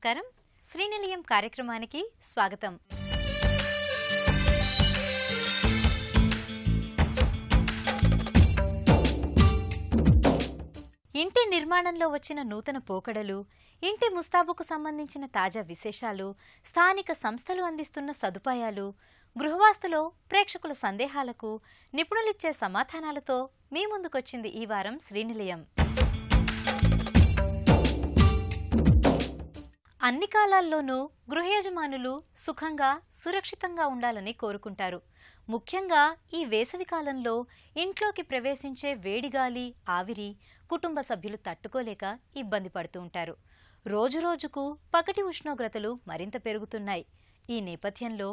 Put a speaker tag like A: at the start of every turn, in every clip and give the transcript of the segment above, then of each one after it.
A: నమస్కారం. శ్రీనిలయం కార్యక్రమానికి స్వాగతం. ఇంటి నిర్మాణంలో వచ్చిన నూతన పోకడలు, ఇంటి ముస్తాబుకు సంబంధించిన తాజా విశేషాలు, స్థానిక సంస్థలు అందిస్తున్న సదుపాయాలు, గృహవాస్తులో ప్రేక్షకుల సందేహాలకు నిపుణులిచ్చే సమాధానాలతో మీ ముందుకొచ్చింది ఈ వారం శ్రీనిలయం. అన్ని కాలాల్లోనూ గృహయజమానులు సుఖంగా, సురక్షితంగా ఉండాలని కోరుకుంటారు. ముఖ్యంగా ఈ వేసవి కాలంలో ఇంట్లోకి ప్రవేశించే వేడిగాలి, ఆవిరి కుటుంబ సభ్యులు తట్టుకోలేక ఇబ్బంది పడుతూ ఉంటారు. రోజురోజుకు పగటి ఉష్ణోగ్రతలు మరింత పెరుగుతున్నాయి. ఈ నేపథ్యంలో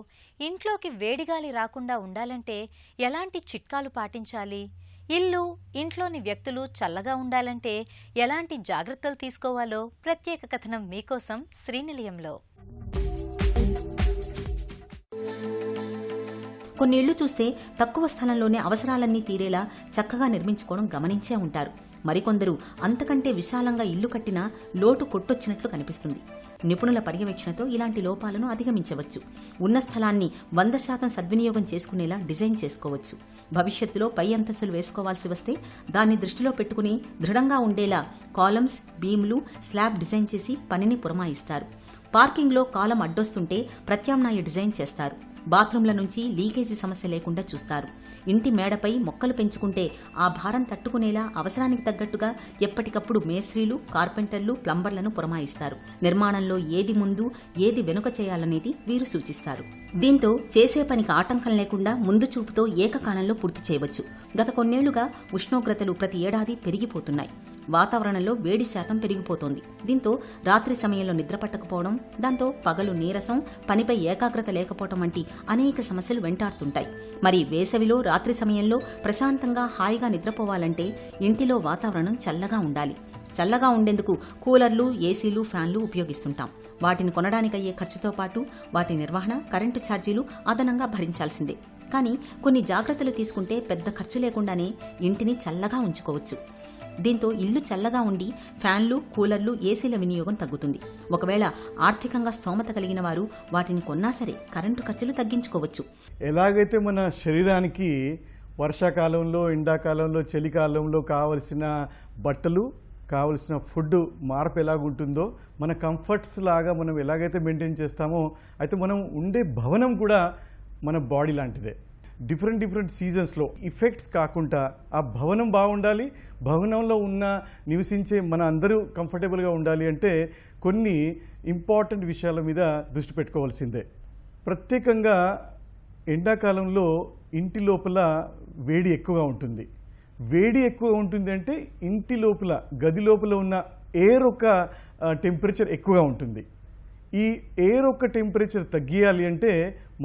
A: ఇంట్లోకి వేడిగాలి రాకుండా ఉండాలంటే ఎలాంటి చిట్కాలు పాటించాలి? ఇల్లు, ఇంట్లోని వ్యక్తులు చల్లగా ఉండాలంటే ఎలాంటి జాగ్రత్తలు తీసుకోవాలో ప్రత్యేక కథనం మీకోసం శ్రీనిలయంలో.
B: కొన్ని ఇళ్లు చూస్తే తక్కువ స్థలంలోనే అవసరాలన్నీ తీరేలా చక్కగా నిర్మించుకోవడం గమనించే ఉంటారు. మరికొందరు అంతకంటే విశాలంగా ఇల్లు కట్టినా లోటు కొట్టొచ్చినట్లు కనిపిస్తుంది. నిపుణుల పర్యవేక్షణతో ఇలాంటి లోపాలను అధిగమించవచ్చు. ఉన్న స్థలాన్ని 100% సద్వినియోగం చేసుకునేలా డిజైన్ చేసుకోవచ్చు. భవిష్యత్తులో పై అంతస్తులు వేసుకోవాల్సి వస్తే దాన్ని దృష్టిలో పెట్టుకుని దృఢంగా ఉండేలా కాలమ్స్, బీమ్లు, స్లాబ్ డిజైన్ చేసి పనిని పురమాయిస్తారు. పార్కింగ్లో కాలం అడ్డొస్తుంటే ప్రత్యామ్నాయ డిజైన్ చేస్తారు. బాత్రూంల నుంచి లీకేజీ సమస్య లేకుండా చూస్తారు. ఇంటి మేడపై మొక్కలు పెంచుకుంటే ఆ భారం తట్టుకునేలా అవసరానికి తగ్గట్టుగా ఎప్పటికప్పుడు మేస్త్రీలు, కార్పెంటర్లు, ప్లంబర్లను పురమాయిస్తారు. నిర్మాణంలో ఏది ముందు, ఏది వెనుక చేయాలనేది వీరు సూచిస్తారు. దీంతో చేసే పనికి ఆటంకం లేకుండా ముందు చూపుతో ఏకకాలంలో పూర్తి చేయవచ్చు. గత కొన్నేళ్లుగా ఉష్ణోగ్రతలు ప్రతి ఏడాది పెరిగిపోతున్నాయి. వాతావరణంలో వేడి శాతం పెరిగిపోతోంది. దీంతో రాత్రి సమయంలో నిద్ర పట్టకపోవడం, దాంతో పగలు నీరసం, పనిపై ఏకాగ్రత లేకపోవడం వంటి అనేక సమస్యలు వెంటాడుతుంటాయి. మరి వేసవిలో రాత్రి సమయంలో ప్రశాంతంగా హాయిగా నిద్రపోవాలంటే ఇంటిలో వాతావరణం చల్లగా ఉండాలి. చల్లగా ఉండేందుకు కూలర్లు, ఏసీలు, ఫ్యాన్లు ఉపయోగిస్తుంటాం. వాటిని కొనడానికయ్యే ఖర్చుతో పాటు వాటి నిర్వహణ, కరెంటు ఛార్జీలు అదనంగా భరించాల్సిందే. కానీ కొన్ని జాగ్రత్తలు తీసుకుంటే పెద్ద ఖర్చు లేకుండానే ఇంటిని చల్లగా ఉంచుకోవచ్చు. దీంతో ఇల్లు చల్లగా ఉండి ఫ్యాన్లు, కూలర్లు, ఏసీల వినియోగం తగ్గుతుంది. ఒకవేళ ఆర్థికంగా స్తోమత కలిగిన వారు వాటిని కొన్నా సరే కరెంటు ఖర్చులు తగ్గించుకోవచ్చు.
C: ఎలాగైతే మన శరీరానికి వర్షాకాలంలో, ఎండాకాలంలో, చలికాలంలో కావలసిన బట్టలు, కావలసిన ఫుడ్ మార్పు ఎలాగుంటుందో, మన కంఫర్ట్స్ లాగా మనం ఎలాగైతే మెయింటైన్ చేస్తామో, అయితే మనం ఉండే భవనం కూడా మన బాడీ లాంటిదే. డిఫరెంట్ సీజన్స్లో ఇఫెక్ట్స్ కాకుండా ఆ భవనం బాగుండాలి, భవనంలో నివసించే మన అందరూ కంఫర్టబుల్గా ఉండాలి అంటే కొన్ని ఇంపార్టెంట్ విషయాల మీద దృష్టి పెట్టుకోవాల్సిందే. ప్రత్యేకంగా ఎండాకాలంలో ఇంటి లోపల వేడి ఎక్కువగా ఉంటుంది. వేడి ఎక్కువ ఉంటుంది అంటే ఇంటి లోపల, గది లోపల ఉన్న ఎయిర్ ఒక టెంపరేచర్ ఎక్కువగా ఉంటుంది. ఈ ఎయిర్ ఒక టెంపరేచర్ తగ్గియాలి అంటే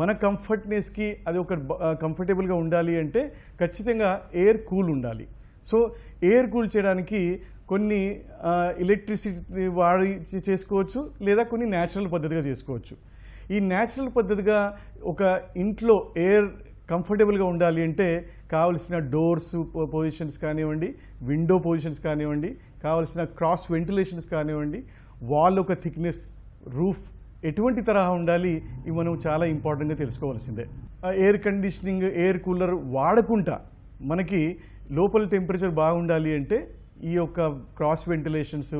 C: మన కంఫర్ట్నెస్కి అది ఒక కంఫర్టబుల్గా ఉండాలి అంటే ఖచ్చితంగా ఎయిర్ కూల్ ఉండాలి. సో ఎయిర్ కూల్ చేయడానికి కొన్ని ఎలక్ట్రిసిటీ వాడి చేసుకోవచ్చు, లేదా కొన్ని న్యాచురల్ పద్ధతిగా చేసుకోవచ్చు. ఈ న్యాచురల్ పద్ధతిగా ఒక ఇంట్లో ఎయిర్ కంఫర్టబుల్గా ఉండాలి అంటే కావలసిన డోర్స్ పొజిషన్స్ కానివ్వండి, విండో పొజిషన్స్ కానివ్వండి, కావలసిన క్రాస్ వెంటిలేషన్స్ కానివ్వండి, వాల్ ఒక థిక్నెస్, రూఫ్ ఎటువంటి తరహా ఉండాలి, ఇవి మనం చాలా ఇంపార్టెంట్గా తెలుసుకోవాల్సిందే. ఎయిర్ కండిషనింగ్, ఎయిర్ కూలర్ వాడకుండా మనకి లోపల టెంపరేచర్ బాగుండాలి అంటే ఈ యొక్క క్రాస్ వెంటిలేషన్స్,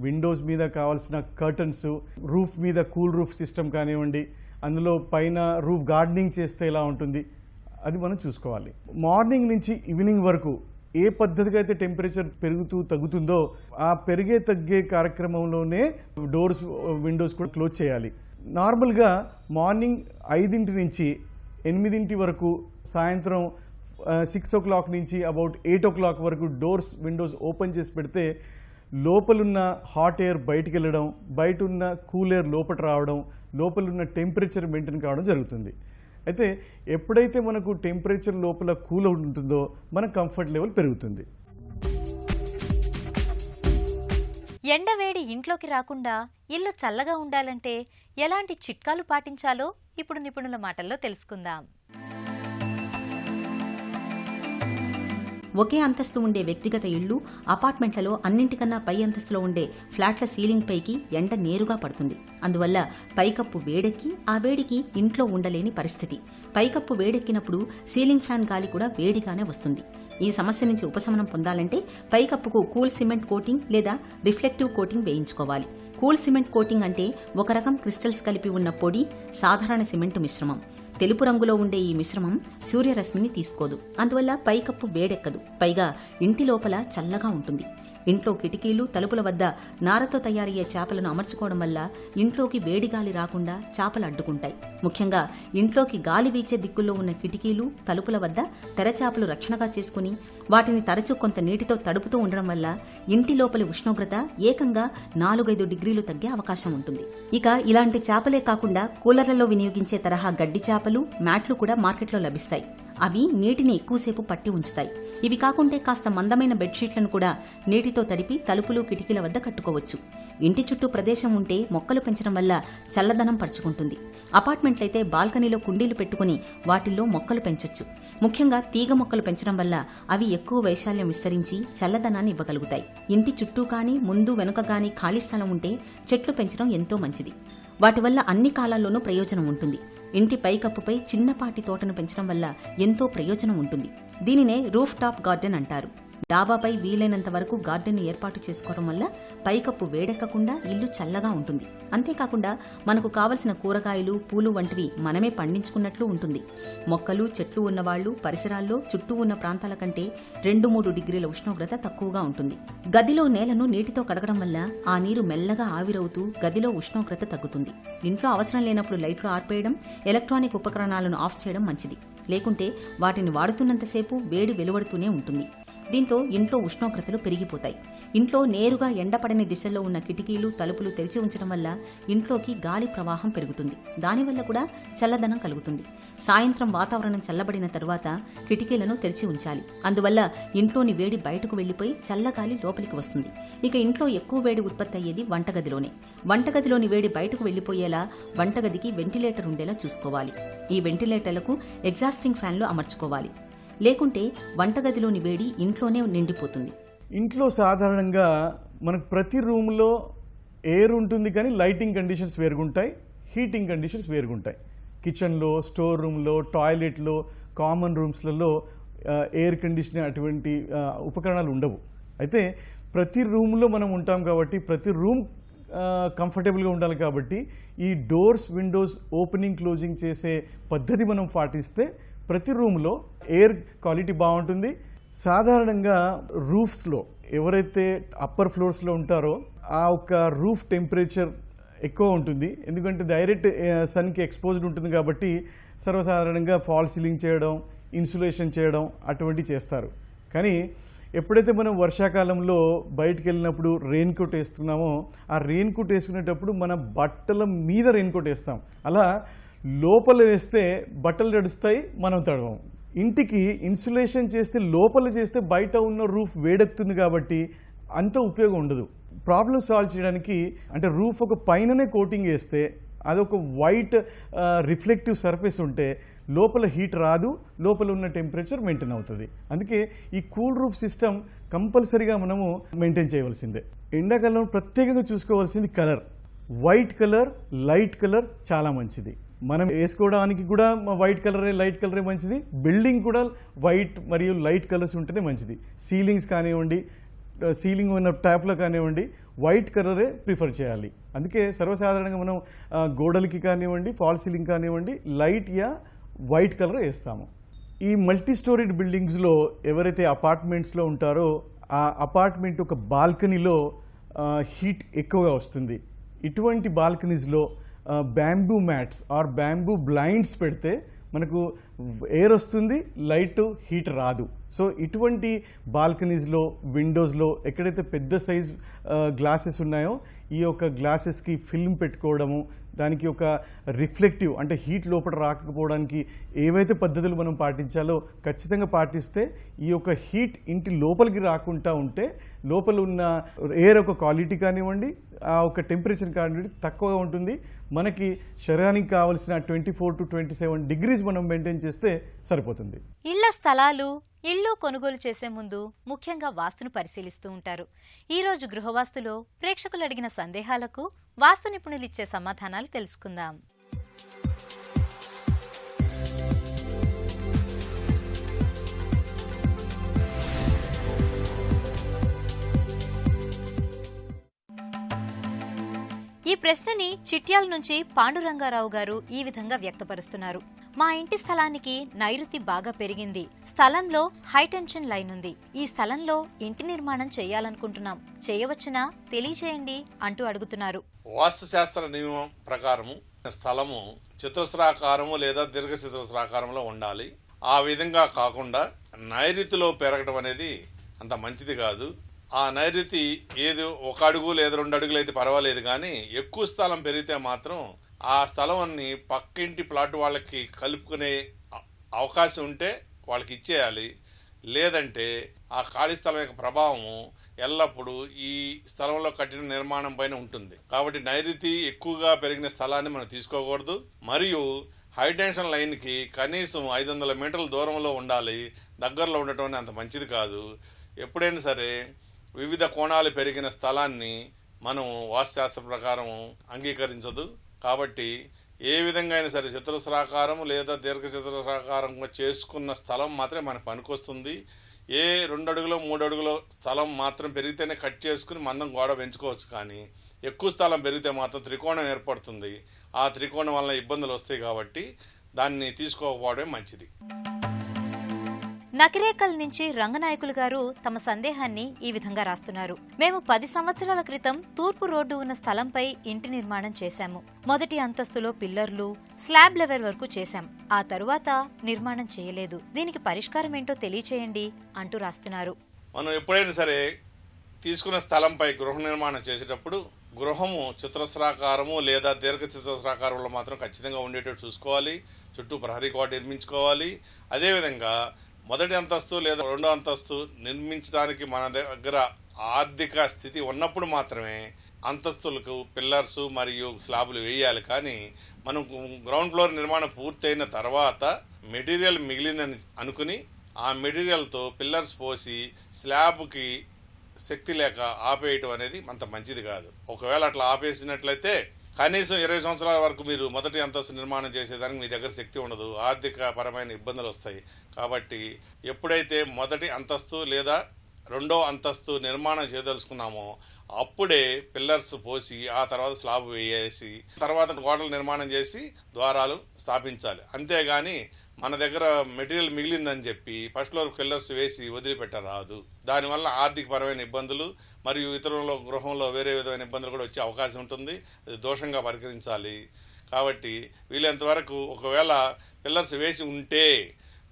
C: విండోస్ మీద కావాల్సిన కర్టన్స్, రూఫ్ మీద కూల్ రూఫ్ సిస్టమ్ కానివ్వండి, అందులో పైన రూఫ్ గార్డెనింగ్ చేస్తే ఎలా ఉంటుంది అది మనం చూసుకోవాలి. మార్నింగ్ నుంచి ఈవినింగ్ వరకు ఏ పద్ధతిగా అయితే టెంపరేచర్ పెరుగుతూ తగ్గుతుందో ఆ పెరిగే తగ్గే కార్యక్రమంలోనే డోర్స్, విండోస్ కూడా క్లోజ్ చేయాలి. నార్మల్గా మార్నింగ్ 5 నుంచి 8 వరకు, సాయంత్రం 6 o'clock నుంచి అబౌట్ 8 o'clock వరకు డోర్స్, విండోస్ ఓపెన్ చేసి పెడితే లోపలున్న హాట్ ఎయిర్ బయటికి వెళ్ళడం, బయట ఉన్న కూల్ ఎయిర్ లోపల రావడం, లోపలున్న టెంపరేచర్ మెయింటైన్ కావడం జరుగుతుంది. అయితే ఎప్పుడైతే మనకు టెంపరేచర్ లోపల కూల్ ఉంటుందో మన కంఫర్ట్ లెవెల్ పెరుగుతుంది.
A: ఎండవేడి ఇంట్లోకి రాకుండా ఇల్లు చల్లగా ఉండాలంటే ఎలాంటి చిట్కాలు పాటించాలో ఇప్పుడు నిపుణుల మాటల్లో తెలుసుకుందాం.
B: ఒకే అంతస్తు ఉండే వ్యక్తిగత ఇళ్లు, అపార్ట్మెంట్లలో అన్నింటికన్నా పై అంతస్తులో ఉండే ఫ్లాట్ల సీలింగ్ పైకి ఎండ నేరుగా పడుతుంది. అందువల్ల పైకప్పు వేడెక్కి ఆ వేడికి ఇంట్లో ఉండలేని పరిస్థితి. పైకప్పు వేడెక్కినప్పుడు సీలింగ్ ఫ్యాన్ గాలి కూడా వేడిగానే వస్తుంది. ఈ సమస్య నుంచి ఉపశమనం పొందాలంటే పైకప్పుకు కూల్ సిమెంట్ కోటింగ్ లేదా రిఫ్లెక్టివ్ కోటింగ్ వేయించుకోవాలి. కూల్ సిమెంట్ కోటింగ్ అంటే ఒక రకం క్రిస్టల్స్ కలిపి ఉన్న పొడి, సాధారణ సిమెంటు మిశ్రమం. తెలుపు రంగులో ఉండే ఈ మిశ్రమం సూర్యరశ్మిని తీసుకోదు. అందువల్ల పైకప్పు వేడెక్కదు. పైగా ఇంటి లోపల చల్లగా ఉంటుంది. ఇంట్లో కిటికీలు, తలుపుల వద్ద నారతో తయారయ్యే చేపలను అమర్చుకోవడం వల్ల ఇంట్లోకి వేడి గాలి రాకుండా చేపలు అడ్డుకుంటాయి. ముఖ్యంగా ఇంట్లోకి గాలి వీచే దిక్కుల్లో ఉన్న కిటికీలు, తలుపుల వద్ద తెరచాపలు రక్షణగా చేసుకుని వాటిని తరచూ కొంత నీటితో తడుపుతూ ఉండడం వల్ల ఇంటి లోపలి ఉష్ణోగ్రత ఏకంగా 4-5 డిగ్రీలు తగ్గే అవకాశం ఉంటుంది. ఇక ఇలాంటి చేపలే కాకుండా కూలర్లలో వినియోగించే తరహా గడ్డి చేపలు, మ్యాట్లు కూడా మార్కెట్లో లభిస్తాయి. అవి నీటిని ఎక్కువసేపు పట్టి ఉంచుతాయి. ఇవి కాకుంటే కాస్త మందమైన బెడ్షీట్లను కూడా నీటితో తడిపి తలుపులు, కిటికీల వద్ద కట్టుకోవచ్చు. ఇంటి చుట్టూ ప్రదేశం ఉంటే మొక్కలు పెంచడం వల్ల చల్లదనం పరుచుకుంటుంది. అపార్ట్మెంట్లయితే బాల్కనీలో కుండీలు పెట్టుకుని వాటిల్లో మొక్కలు పెంచొచ్చు. ముఖ్యంగా తీగ మొక్కలు పెంచడం వల్ల అవి ఎక్కువ వైశాల్యం విస్తరించి చల్లదనాన్ని ఇవ్వగలుగుతాయి. ఇంటి చుట్టూ కానీ ముందు వెనుక కానీ ఖాళీ స్థలం ఉంటే చెట్లు పెంచడం ఎంతో మంచిది. వాటి వల్ల అన్ని కాలాల్లోనూ ప్రయోజనం ఉంటుంది. ఇంటి పైకప్పుపై చిన్నపాటి తోటను పెంచడం వల్ల ఎంతో ప్రయోజనం ఉంటుంది. దీనినే రూఫ్ టాప్ గార్డెన్ అంటారు. డాబాపై వీలైనంత వరకు గార్డెన్ ఏర్పాటు చేసుకోవడం వల్ల పైకప్పు వేడెక్కకుండా ఇల్లు చల్లగా ఉంటుంది. అంతేకాకుండా మనకు కావలసిన కూరగాయలు, పూలు వంటివి మనమే పండించుకున్నట్లు ఉంటుంది. మొక్కలు, చెట్లు ఉన్నవాళ్లు పరిసరాల్లో చుట్టూ ఉన్న ప్రాంతాల కంటే 2-3 డిగ్రీల ఉష్ణోగ్రత తక్కువగా ఉంటుంది. గదిలో నేలను నీటితో కడగడం వల్ల ఆ నీరు మెల్లగా ఆవిరవుతూ గదిలో ఉష్ణోగ్రత తగ్గుతుంది. ఇంట్లో అవసరం లేనప్పుడు లైట్లు ఆర్పేయడం, ఎలక్ట్రానిక్ ఉపకరణాలను ఆఫ్ చేయడం మంచిది. లేకుంటే వాటిని వాడుతున్నంతసేపు వేడి వెలువడుతూనే ఉంటుంది. దీంతో ఇంట్లో ఉష్ణోగ్రతలు పెరిగిపోతాయి. ఇంట్లో నేరుగా ఎండపడని దిశల్లో ఉన్న కిటికీలు, తలుపులు తెరిచి ఉంచడం వల్ల ఇంట్లోకి గాలి ప్రవాహం పెరుగుతుంది. దానివల్ల కూడా చల్లదనం కలుగుతుంది. సాయంత్రం వాతావరణం చల్లబడిన తరువాత కిటికీలను తెరిచి ఉంచాలి. అందువల్ల ఇంట్లోని వేడి బయటకు వెళ్లిపోయి చల్లగాలి లోపలికి వస్తుంది. ఇక ఇంట్లో ఎక్కువ వేడి ఉత్పత్తి అయ్యేది వంటగదిలోనే. వంటగదిలోని వేడి బయటకు వెళ్లిపోయేలా వంటగదికి వెంటిలేటర్ ఉండేలా చూసుకోవాలి. ఈ వెంటిలేటర్లకు ఎగ్జాస్టింగ్ ఫ్యాన్లు అమర్చుకోవాలి. లేకుంటే వంటగదిలోని వేడి ఇంట్లోనే నిండిపోతుంది.
C: ఇంట్లో సాధారణంగా మనకు ప్రతి రూమ్లో ఎయిర్ ఉంటుంది, కానీ లైటింగ్ కండిషన్స్ వేరుగుంటాయి, హీటింగ్ కండిషన్స్ వేరుగుంటాయి. కిచెన్లో, స్టోర్ రూమ్లో, టాయిలెట్లో, కామన్ రూమ్స్లలో ఎయిర్ కండిషనింగ్ అటువంటి ఉపకరణాలు ఉండవు. అయితే ప్రతి రూమ్లో మనం ఉంటాం కాబట్టి ప్రతి రూమ్ కంఫర్టబుల్గా ఉండాలి. కాబట్టి ఈ డోర్స్, విండోస్ ఓపెనింగ్, క్లోజింగ్ చేసే పద్ధతి మనం పాటిస్తే ప్రతి రూమ్లో ఎయిర్ క్వాలిటీ బాగుంటుంది. సాధారణంగా రూఫ్స్లో ఎవరైతే అప్పర్ ఫ్లోర్స్లో ఉంటారో ఆ ఒక రూఫ్ టెంపరేచర్ ఎక్కువ ఉంటుంది. ఎందుకంటే డైరెక్ట్ సన్కి ఎక్స్పోజ్డ్ ఉంటుంది కాబట్టి సర్వసాధారణంగా ఫాల్ సీలింగ్ చేయడం, ఇన్సులేషన్ చేయడం అటువంటివి చేస్తారు. కానీ ఎప్పుడైతే మనం వర్షాకాలంలో బయటకు వెళ్ళినప్పుడు రెయిన్ కోట్ వేస్తున్నామో ఆ రెయిన్ కోట్ వేసుకునేటప్పుడు మన బట్టల మీద రెయిన్ కోట్ వేస్తాం. అలా లోపల వేస్తే బట్టలు తడుస్తాయి, మనం తడవం. ఇంటికి ఇన్సులేషన్ చేస్తే లోపల చేస్తే బయట ఉన్న రూఫ్ వేడెక్కుతుంది కాబట్టి అంత ఉపయోగం ఉండదు. ప్రాబ్లం సాల్వ్ చేయడానికి అంటే రూఫ్ ఒక పైననే కోటింగ్ వేస్తే అదొక వైట్ రిఫ్లెక్టివ్ సర్ఫేస్ ఉంటే లోపల హీట్ రాదు, లోపల ఉన్న టెంపరేచర్ మెయింటైన్ అవుతుంది. అందుకే ఈ కూల్ రూఫ్ సిస్టమ్ కంపల్సరీగా మనము మెయింటైన్ చేయవలసిందే. ఎండాకాలంలో ప్రత్యేకంగా చూసుకోవాల్సింది colour. White colour, light colour చాలా మంచిది. మనం వేసుకోవడానికి కూడా వైట్ కలరే, లైట్ కలరే మంచిది. బిల్డింగ్ కూడా వైట్ మరియు లైట్ కలర్స్ ఉంటేనే మంచిది. సీలింగ్స్ కానివ్వండి, సీలింగ్ ఉన్న ట్యాప్లో కానివ్వండి, వైట్ కలరే ప్రిఫర్ చేయాలి. అందుకే సర్వసాధారణంగా మనం గోడలకి కానివ్వండి, ఫాల్ సీలింగ్ కానివ్వండి, లైట్ యా వైట్ కలర్ వేస్తాము. ఈ మల్టీ స్టోరీడ్ బిల్డింగ్స్లో ఎవరైతే అపార్ట్మెంట్స్లో ఉంటారో ఆ అపార్ట్మెంట్ ఒక బాల్కనీలో హీట్ ఎక్కువగా వస్తుంది. ఇటువంటి బాల్కనీస్లో bamboo mats or bamboo blinds పెడితే మనకు ఎయిర్ వస్తుంది, లైట్ హీట్ రాదు. సో ఇటువంటి బాల్కనీస్లో, విండోస్లో ఎక్కడైతే పెద్ద సైజ్ గ్లాసెస్ ఉన్నాయో ఈ యొక్క గ్లాసెస్కి ఫిల్మ్ పెట్టుకోవడము, దానికి ఒక రిఫ్లెక్టివ్ అంటే హీట్ లోపల రాకపోవడానికి ఏవైతే పద్ధతులు మనం పాటించాలో ఖచ్చితంగా పాటిస్తే ఈ యొక్క హీట్ ఇంటి లోపలికి రాకుండా ఉంటే లోపల ఉన్న ఎయిర్ ఒక క్వాలిటీ కానివ్వండి, ఆ ఒక టెంపరేచర్ కానివ్వండి తక్కువగా ఉంటుంది. మనకి శరీరానికి కావాల్సిన 24 to 27 డిగ్రీస్ మనం మెయింటైన్ చేస్తే సరిపోతుంది.
A: ఇళ్ల స్థలాలు ఇల్లు కొనుగోలు చేసే ముందు ముఖ్యంగా వాస్తును పరిశీలిస్తూ ఉంటారు. ఈరోజు గృహవాస్తులో ప్రేక్షకులు అడిగిన సందేహాలకు వాస్తు నిపుణులిచ్చే సమాధానాలు తెలుసుకుందాం. ఈ ప్రశ్నని చిట్యాల నుంచి పాండురంగారావు గారు ఈ విధంగా వ్యక్తపరుస్తున్నారు. మా ఇంటి స్థలానికి నైరుతి బాగా పెరిగింది. స్థలంలో హైటెన్షన్ లైన్ ఉంది. ఈ స్థలంలో ఇంటి నిర్మాణం చేయాలనుకుంటున్నాం. చేయవచ్చునా తెలియచేయండి అంటూ అడుగుతున్నారు.
D: వాస్తు శాస్త్ర నియమం ప్రకారము స్థలము చతురస్రాకారము లేదా దీర్ఘ చతురస్రాకారంలో ఉండాలి. ఆ విధంగా కాకుండా నైరుతిలో పెరగడం అనేది అంత మంచిది కాదు. ఆ నైరుతి ఏదో 1 అడుగు లేదా 2 అడుగులు అయితే పర్వాలేదు, కానీ ఎక్కువ స్థలం పెరిగితే మాత్రం ఆ స్థలాన్ని పక్కింటి ప్లాట్ వాళ్ళకి కలుపుకునే అవకాశం ఉంటే వాళ్ళకి ఇచ్చేయాలి. లేదంటే ఆ ఖాళీ స్థలం యొక్క ప్రభావము ఎల్లప్పుడూ ఈ స్థలంలో కట్టిన నిర్మాణం పైన ఉంటుంది. కాబట్టి నైరుతి ఎక్కువగా పెరిగిన స్థలాన్ని మనం తీసుకోకూడదు. మరియు హైటెన్షన్ లైన్కి కనీసం 500 మీటర్ల దూరంలో ఉండాలి. దగ్గరలో ఉండటం అంత మంచిది కాదు. ఎప్పుడైనా సరే వివిధ కోణాలు పెరిగిన స్థలాన్ని మనం వాస్తుశాస్త్రం ప్రకారం అంగీకరించదు. కాబట్టి ఏ విధంగా అయినా సరే చతురస్రాకారం లేదా దీర్ఘ చతురస్రాకారంగా చేసుకున్న స్థలం మాత్రమే మనకు పనికొస్తుంది. ఏ 2 అడుగులో 3 అడుగులో స్థలం మాత్రం పెరిగితేనే కట్ చేసుకుని మందం గోడ పెంచుకోవచ్చు. కానీ ఎక్కువ స్థలం పెరిగితే మాత్రం త్రికోణం ఏర్పడుతుంది. ఆ త్రికోణం వల్ల ఇబ్బందులు వస్తాయి. కాబట్టి దాన్ని తీసుకోకపోవడమే మంచిది.
A: నకిరేకల్ నుంచి రంగనాయకులు గారు తమ సందేహాన్ని ఈ విధంగా రాస్తున్నారు. మేము 10 సంవత్సరాల క్రితం తూర్పు రోడ్డు ఉన్న స్థలంపై ఇంటి నిర్మాణం చేశాము. మొదటి అంతస్తులో పిల్లర్లు, స్లాబ్ లెవెల్ వరకు చేశాం. ఆ తరువాత నిర్మాణం చేయలేదు. దీనికి పరిష్కారం ఏంటో తెలియచేయండి అంటూ రాస్తున్నారు.
D: మనం ఎప్పుడైనా సరే తీసుకున్న స్థలంపై గృహ నిర్మాణం చేసేటప్పుడు గృహము చతురస్రాకారము లేదా దీర్ఘ చతురస్రాకారంలో మాత్రం ఖచ్చితంగా ఉండేటట్టు చూసుకోవాలి. చుట్టూ ప్రహరీ గోడ నిర్మించుకోవాలి. అదేవిధంగా మొదటి అంతస్తు లేదా 2వ అంతస్తు నిర్మించడానికి మన దగ్గర ఆర్థిక స్థితి ఉన్నప్పుడు మాత్రమే అంతస్తులకు పిల్లర్స్ మరియు స్లాబులు వేయాలి. కానీ మనం గ్రౌండ్ ఫ్లోర్ నిర్మాణం పూర్తయిన తర్వాత మెటీరియల్ మిగిలిందని అనుకుని ఆ మెటీరియల్తో పిల్లర్స్ పోసి స్లాబ్కి శక్తి లేక ఆపేయటం అనేది అంత మంచిది కాదు. ఒకవేళ అట్లా ఆపేసినట్లయితే కనీసం 20 సంవత్సరాల వరకు మీరు మొదటి అంతస్తు నిర్మాణం చేసేదానికి మీ దగ్గర శక్తి ఉండదు. ఆర్థిక పరమైన ఇబ్బందులు వస్తాయి. కాబట్టి ఎప్పుడైతే మొదటి అంతస్తు లేదా 2వ అంతస్తు నిర్మాణం చేయదలుచుకున్నామో అప్పుడే పిల్లర్స్ పోసి ఆ తర్వాత స్లాబ్ వేసి తర్వాత గోడలు నిర్మాణం చేసి ద్వారాలు స్థాపించాలి. అంతేగాని మన దగ్గర మెటీరియల్ మిగిలిందని చెప్పి ఫస్ట్ ఫ్లోర్ పిల్లర్స్ వేసి వదిలిపెట్టరాదు. దానివల్ల ఆర్థిక పరమైన ఇబ్బందులు మరియు ఇతరుల గృహంలో వేరే విధమైన ఇబ్బందులు కూడా వచ్చే అవకాశం ఉంటుంది. అది దోషంగా పరిగణించాలి. కాబట్టి వీలైనంత వరకు ఒకవేళ పిల్లర్స్ వేసి ఉంటే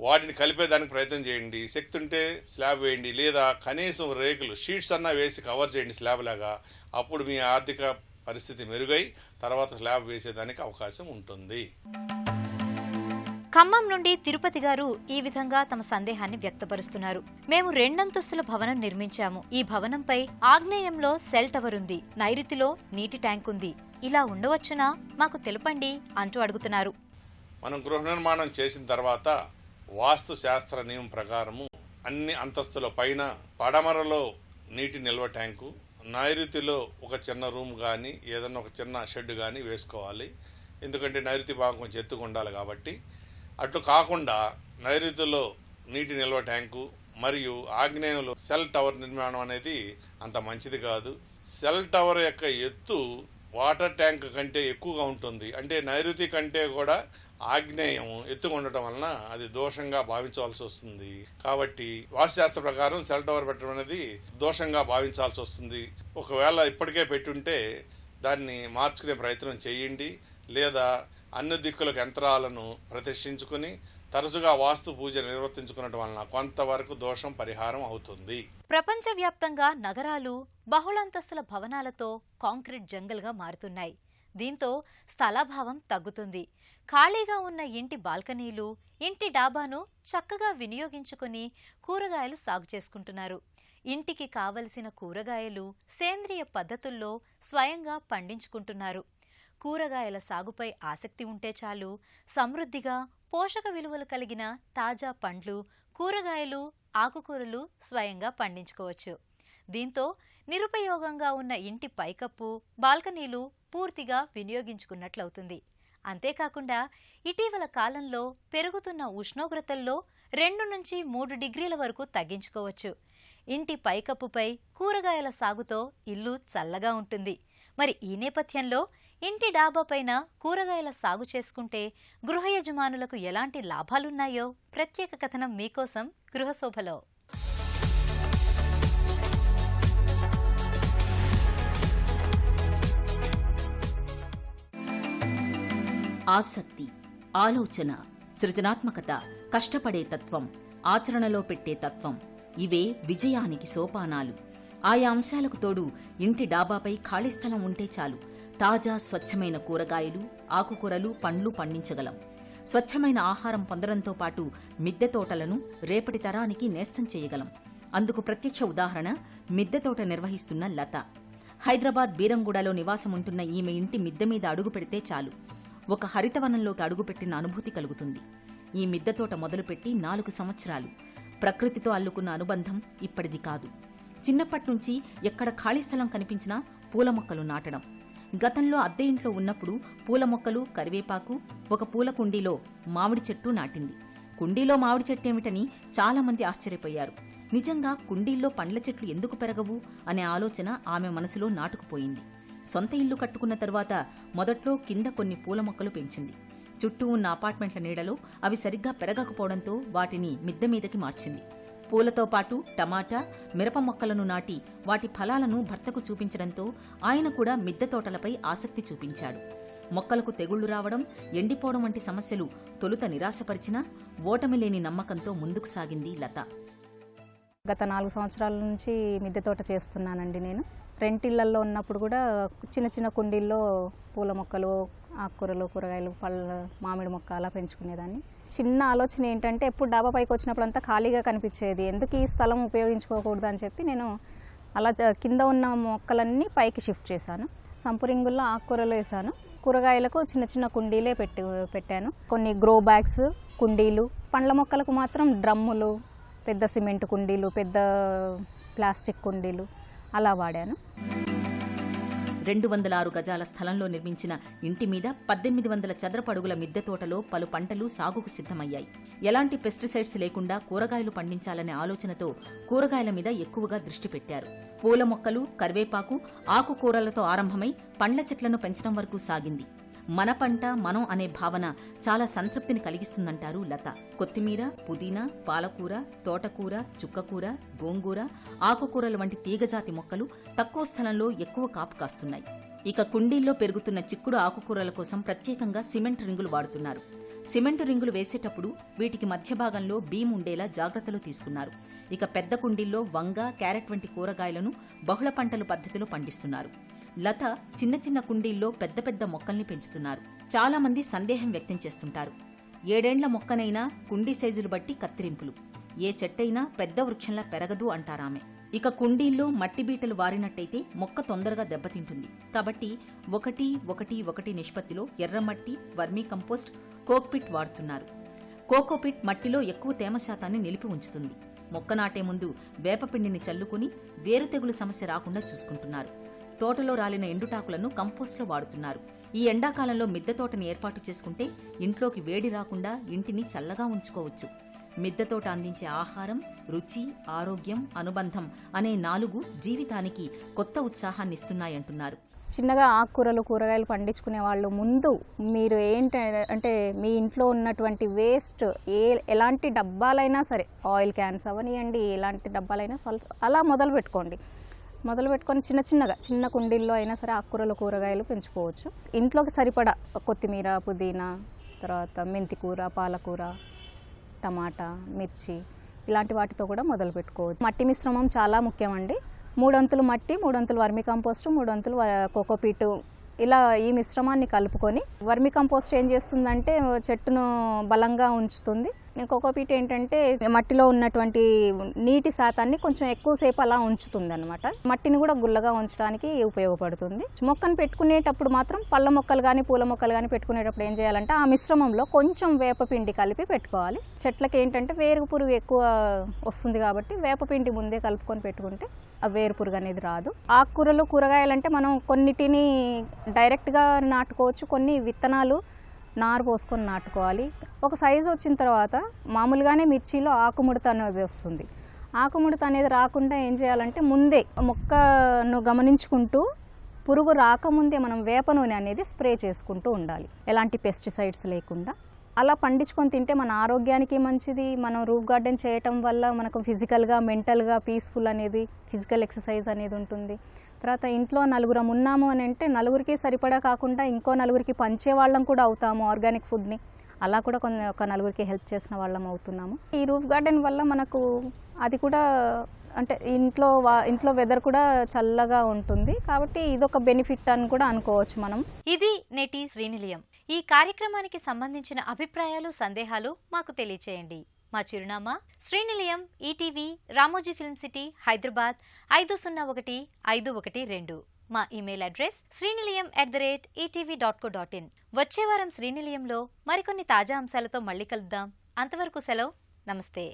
D: వాటిని కలిపేదానికి ప్రయత్నం చేయండి. శక్తి ఉంటే స్లాబ్ వేయండి, లేదా కనీసం రేకులు షీట్స్ అన్నా వేసి కవర్ చేయండి స్లాబ్ లాగా. అప్పుడు మీ ఆర్థిక పరిస్థితి మెరుగై తర్వాత స్లాబ్ వేసేదానికి అవకాశం ఉంటుంది.
A: ఖమ్మం నుండి తిరుపతి గారు ఈ విధంగా తమ సందేహాన్ని వ్యక్తపరుస్తున్నారు. మేము 2 అంతస్తుల భవనం నిర్మించాము. ఈ భవనంపై ఆగ్నేయంలో సెల్ టవర్ ఉంది. నైరుతిలో నీటి ట్యాంక్ ఉంది. ఇలా ఉండవచ్చునా? మాకు తెలపండి అంటూ అడుగుతున్నారు.
D: మనం గృహ నిర్మాణం చేసిన తర్వాత వాస్తు శాస్త్ర నియమం ప్రకారము అన్ని అంతస్తుల పైన పడమరలో నీటి నిల్వ ట్యాంకు, నైరుతిలో ఒక చిన్న రూమ్ కానీ ఏదన్నా ఒక చిన్న షెడ్ కానీ వేసుకోవాలి. ఎందుకంటే నైరుతి భాగం కొంచెం ఎత్తుగా ఉండాలి కాబట్టి. అటు కాకుండా నైరుతిలో నీటి నిల్వ ట్యాంకు మరియు ఆగ్నేయంలో సెల్ టవర్ నిర్మాణం అనేది అంత మంచిది కాదు. సెల్ టవర్ యొక్క ఎత్తు వాటర్ ట్యాంక్ కంటే ఎక్కువగా ఉంటుంది. అంటే నైరుతి కంటే కూడా ఆగ్నేయం ఎత్తుగా ఉండటం వలన అది దోషంగా భావించవలసి వస్తుంది. కాబట్టి వాస్తుశాస్త్ర ప్రకారం సెల్ టవర్ పెట్టడం అనేది దోషంగా భావించాల్సి వస్తుంది. ఒకవేళ ఇప్పటికే పెట్టుంటే దాన్ని మార్చుకునే ప్రయత్నం చేయండి. లేదా అన్ని దిక్కులకు యంత్రాలను ప్రతిష్ఠించుకుని తరచుగా వాస్తు పూజ నిర్వర్తించుకునడం వలన కొంతవరకు దోషం పరిహారం అవుతుంది.
A: ప్రపంచవ్యాప్తంగా నగరాలు బహుళంతస్తుల భవనాలతో కాంక్రీట్ జంగల్గా మారుతున్నాయి. దీంతో స్థలాభావం తగ్గుతుంది. ఖాళీగా ఉన్న ఇంటి బాల్కనీలు, ఇంటి డాబాను చక్కగా వినియోగించుకుని కూరగాయలు సాగు చేసుకుంటున్నారు. ఇంటికి కావలసిన కూరగాయలు సేంద్రియ పద్ధతుల్లో స్వయంగా పండించుకుంటున్నారు. కూరగాయల సాగుపై ఆసక్తి ఉంటే చాలు, సమృద్ధిగా పోషక విలువలు కలిగిన తాజా పండ్లు, కూరగాయలు, ఆకుకూరలు స్వయంగా పండించుకోవచ్చు. దీంతో నిరుపయోగంగా ఉన్న ఇంటి పైకప్పు, బాల్కనీలు పూర్తిగా వినియోగించుకున్నట్లవుతుంది. అంతేకాకుండా ఇటీవల కాలంలో పెరుగుతున్న ఉష్ణోగ్రతల్లో 2 నుంచి 3 డిగ్రీల వరకు తగ్గించుకోవచ్చు. ఇంటి పైకప్పుపై కూరగాయల సాగుతో ఇల్లు చల్లగా ఉంటుంది. మరి ఈ నేపథ్యంలో ఇంటి డాబా పైన కూరగాయల సాగు చేసుకుంటే గృహ యజమానులకు ఎలాంటి లాభాలున్నాయో ప్రత్యేక కథనం మీకోసం గృహశోభలో.
B: ఆసక్తి, ఆలోచన, సృజనాత్మకత, కష్టపడే తత్వం, ఆచరణలో పెట్టే తత్వం ఇవే విజయానికి సోపానాలు. ఆయా అంశాలకు తోడు ఇంటి డాబాపై ఖాళీ స్థలం ఉంటే చాలు తాజా స్వచ్ఛమైన కూరగాయలు, ఆకుకూరలు, పండ్లు పండించగలం. స్వచ్ఛమైన ఆహారం పొందడంతో పాటు మిద్దె తోటలను రేపటి తరానికి నేస్తం చేయగలం. అందుకు ప్రత్యక్ష ఉదాహరణ మిద్దె తోట నిర్వహిస్తున్న లత. హైదరాబాద్ బీరంగూడలో నివాసముంటున్న ఈమె ఇంటి మిద్దె మీద అడుగు పెడితే చాలు ఒక హరితవనంలోకి అడుగుపెట్టిన అనుభూతి కలుగుతుంది. ఈ మిద్దె తోట మొదలుపెట్టి 4 సంవత్సరాలు. ప్రకృతితో అల్లుకున్న అనుబంధం ఇప్పటిది కాదు. చిన్నప్పట్నుంచి ఎక్కడ ఖాళీ స్థలం కనిపించినా పూల మొక్కలు నాటడం. గతంలో అద్దె ఇంట్లో ఉన్నప్పుడు పూల మొక్కలు, కరివేపాకు, ఒక పూల కుండీలో మామిడి చెట్టు నాటింది. కుండీలో మామిడి చెట్టు ఏమిటని చాలామంది ఆశ్చర్యపోయారు. నిజంగా కుండీల్లో పండ్ల చెట్లు ఎందుకు పెరగవు అనే ఆలోచన ఆమె మనసులో నాటుకుపోయింది. సొంత ఇల్లు కట్టుకున్న తరువాత మొదట్లో కింద కొన్ని పూల మొక్కలు పెంచింది. చుట్టూ ఉన్న అపార్ట్మెంట్ల నీడలో అవి సరిగ్గా పెరగకపోవడంతో వాటిని మిద్దె మీదకి మార్చింది. పూలతో పాటు టమాటా, మిరప మొక్కలను నాటి వాటి ఫలాలను భర్తకు చూపించడంతో ఆయన కూడా మిద్దె తోటలపై ఆసక్తి చూపించాడు. మొక్కలకు తెగుళ్లు రావడం, ఎండిపోవడం వంటి సమస్యలు తొలుత నిరాశపరిచినా ఓటమి లేని నమ్మకంతో ముందుకు సాగింది లత.
E: గత 4 సంవత్సరాల నుంచి మిద్దె తోట చేస్తున్నానండి. నేను రెంటిళ్లలో ఉన్నప్పుడు కూడా చిన్న చిన్న కుండీల్లో పూల మొక్కలు, ఆకుకూరలు, కూరగాయలు, పళ్ళు, మామిడి మొక్క అలా పెంచుకునేదాన్ని. చిన్న ఆలోచన ఏంటంటే ఎప్పుడు డాబా పైకి వచ్చినప్పుడు అంతా ఖాళీగా కనిపించేది, ఎందుకు ఈ స్థలం ఉపయోగించుకోకూడదు అని చెప్పి నేను అలా కింద ఉన్న మొక్కలన్నీ పైకి షిఫ్ట్ చేశాను. సంపురింగుల్లో ఆకుకూరలు వేశాను. కూరగాయలకు చిన్న చిన్న కుండీలే పెట్టాను. కొన్ని గ్రో బ్యాగ్స్, కుండీలు, పండ్ల మొక్కలకు మాత్రం డ్రమ్ములు, పెద్ద సిమెంట్ కుండీలు, పెద్ద ప్లాస్టిక్ కుండీలు అలా వాడాను.
B: 206 గజాల స్థలంలో నిర్మించిన ఇంటి మీద 1800 చదరపు అడుగుల మిద్దె తోటలో పలు పంటలు సాగుకు సిద్ధమయ్యాయి. ఎలాంటి పెస్టిసైడ్స్ లేకుండా కూరగాయలు పండించాలనే ఆలోచనతో కూరగాయల మీద ఎక్కువగా దృష్టి పెట్టారు. పూల మొక్కలు, కరివేపాకు, ఆకుకూరలతో ఆరంభమై పండ్ల చెట్లను పెంచడం వరకు సాగింది. మన పంట మనం అనే భావన చాలా సంతృప్తిని కలిగిస్తుందంటారు లత. కొత్తిమీర, పుదీనా, పాలకూర, తోటకూర, చుక్కకూర, గోంగూర, ఆకుకూరల వంటి తీగజాతి మొక్కలు తక్కువ స్థలంలో ఎక్కువ కాపు కాస్తున్నాయి. ఇక కుండీల్లో పెరుగుతున్న చిక్కుడు ఆకుకూరల కోసం ప్రత్యేకంగా సిమెంట్ రింగులు వాడుతున్నారు. సిమెంటు రింగులు వేసేటప్పుడు వీటికి మధ్య భాగంలో బీమ్ ఉండేలా జాగ్రత్తలు తీసుకున్నారు. ఇక పెద్ద కుండీల్లో వంగ, క్యారెట్ వంటి కూరగాయలను బహుళ పంటలు పద్ధతిలో పండిస్తున్నారు. లత చిన్న చిన్న కుండీల్లో పెద్ద పెద్ద మొక్కల్ని పెంచుతున్నారు. చాలా మంది సందేహం వ్యక్తం చేస్తుంటారు. 7 ఏళ్ల మొక్కనైనా కుండీ సైజులు బట్టి కత్తిరింపులు, ఏ చెట్టైనా పెద్ద వృక్షంలా పెరగదు అంటారామె. ఇక కుండీల్లో మట్టి బీటలు వారినట్టయితే మొక్క తొందరగా దెబ్బతింటుంది. కాబట్టి 1:1:1 నిష్పత్తిలో ఎర్రమట్టి, వర్మీ కంపోస్ట్, కోక్పిట్ వాడుతున్నారు. కోకోపిట్ మట్టిలో ఎక్కువ తేమ శాతాన్ని నిలిపి ఉంచుతుంది. మొక్క నాటే ముందు వేపపిండిని చల్లుకుని వేరు తెగులు సమస్య రాకుండా చూసుకుంటున్నారు. తోటలో రాలిన ఎండుటాకులను కంపోస్ట్లో వాడుతున్నారు. ఈ ఎండాకాలంలో మిద్దె తోటని ఏర్పాటు చేసుకుంటే ఇంట్లోకి వేడి రాకుండా ఇంటిని చల్లగా ఉంచుకోవచ్చు. మిద్దె తోట అందించే ఆహారం, రుచి, ఆరోగ్యం, అనుబంధం అనే 4 జీవితానికి కొత్త ఉత్సాహాన్ని ఇస్తున్నాయంటున్నారు.
E: చిన్నగా ఆకుకూరలు, కూరగాయలు పండించుకునే వాళ్ళు ముందు మీరు అంటే మీ ఇంట్లో ఉన్నటువంటి వేస్ట్ ఎలాంటి డబ్బాలైనా సరే, ఆయిల్ క్యాన్స్ అవనియండి, ఎలాంటి డబ్బాలైనా అలా మొదలుపెట్టుకొని చిన్న కుండీల్లో అయినా సరే ఆకుకూరలు, కూరగాయలు పెంచుకోవచ్చు. ఇంట్లోకి సరిపడా కొత్తిమీర, పుదీనా, తర్వాత మెంతికూర, పాలకూర, టమాటా, మిర్చి ఇలాంటి వాటితో కూడా మొదలు పెట్టుకోవచ్చు. మట్టి మిశ్రమం చాలా ముఖ్యమండి. 3 వంతులు మట్టి, 3 వంతులు వర్మీ కంపోస్టు, 3 వంతులు కోకోపీటు ఇలా ఈ మిశ్రమాన్ని కలుపుకొని వర్మి కంపోస్ట్ ఏం చేస్తుందంటే చెట్టును బలంగా ఉంచుతుంది. కోకోపీట్ ఏంటంటే మట్టిలో ఉన్నటువంటి నీటి శాతాన్ని కొంచెం ఎక్కువసేపు అలా ఉంచుతుంది అనమాట. మట్టిని కూడా గుల్లగా ఉంచడానికి ఉపయోగపడుతుంది. మొక్కను పెట్టుకునేటప్పుడు మాత్రం పళ్ళ మొక్కలు కానీ పూల మొక్కలు కానీ పెట్టుకునేటప్పుడు ఏం చేయాలంటే ఆ మిశ్రమంలో కొంచెం వేపపిండి కలిపి పెట్టుకోవాలి. చెట్లకి ఏంటంటే వేరు పురుగు ఎక్కువ వస్తుంది కాబట్టి వేపపిండి ముందే కలుపుకొని పెట్టుకుంటే ఆ వేరు పురుగు అనేది రాదు. ఆకుకూరలు కూరగాయలంటే మనం కొన్నిటిని డైరెక్ట్గా నాటుకోవచ్చు, కొన్ని విత్తనాలు నారు పోసుకొని నాటుకోవాలి. ఒక సైజు వచ్చిన తర్వాత మామూలుగానే మిర్చిలో ఆకుముడత అనేది వస్తుంది. ఆకుముడత అనేది రాకుండా ఏం చేయాలంటే ముందే మొక్కను గమనించుకుంటూ పురుగు రాకముందే మనం వేప నూనె అనేది స్ప్రే చేసుకుంటూ ఉండాలి, ఎలాంటి పెస్టిసైడ్స్ లేకుండా. అలా పండించుకొని తింటే మన ఆరోగ్యానికి మంచిది. మనం రూఫ్ గార్డెన్ చేయటం వల్ల మనకు ఫిజికల్గా మెంటల్గా పీస్ఫుల్ అనేది, ఫిజికల్ ఎక్సర్సైజ్ అనేది ఉంటుంది. తర్వాత ఇంట్లో నలుగురం ఉన్నాము అని అంటే నలుగురికి సరిపడా కాకుండా ఇంకో నలుగురికి పంచే వాళ్ళం కూడా అవుతాము ఆర్గానిక్ ఫుడ్ని. అలా కూడా ఒక నలుగురికి హెల్ప్ చేసిన వాళ్ళం అవుతున్నాము. ఈ రూఫ్ గార్డెన్ వల్ల మనకు అది కూడా అంటే ఇంట్లో వెదర్ కూడా చల్లగా ఉంటుంది కాబట్టి ఇదొక బెనిఫిట్ అని కూడా అనుకోవచ్చు మనం.
A: ఇది నేటి శ్రీనిలయం. ఈ కార్యక్రమానికి సంబంధించిన అభిప్రాయాలు, సందేహాలు మాకు తెలియచేయండి. మా చిరునామా Srinilayam, ETV, Ramoji film city, Hyderabad 501512. మా ఇమెయిల్ అడ్రస్ srinilayam@etv.co.in. వచ్చే వారం శ్రీనిలయంలో మరికొన్ని తాజా అంశాలతో మళ్ళీ కలుద్దాం. అంతవరకు సెలవు. నమస్తే.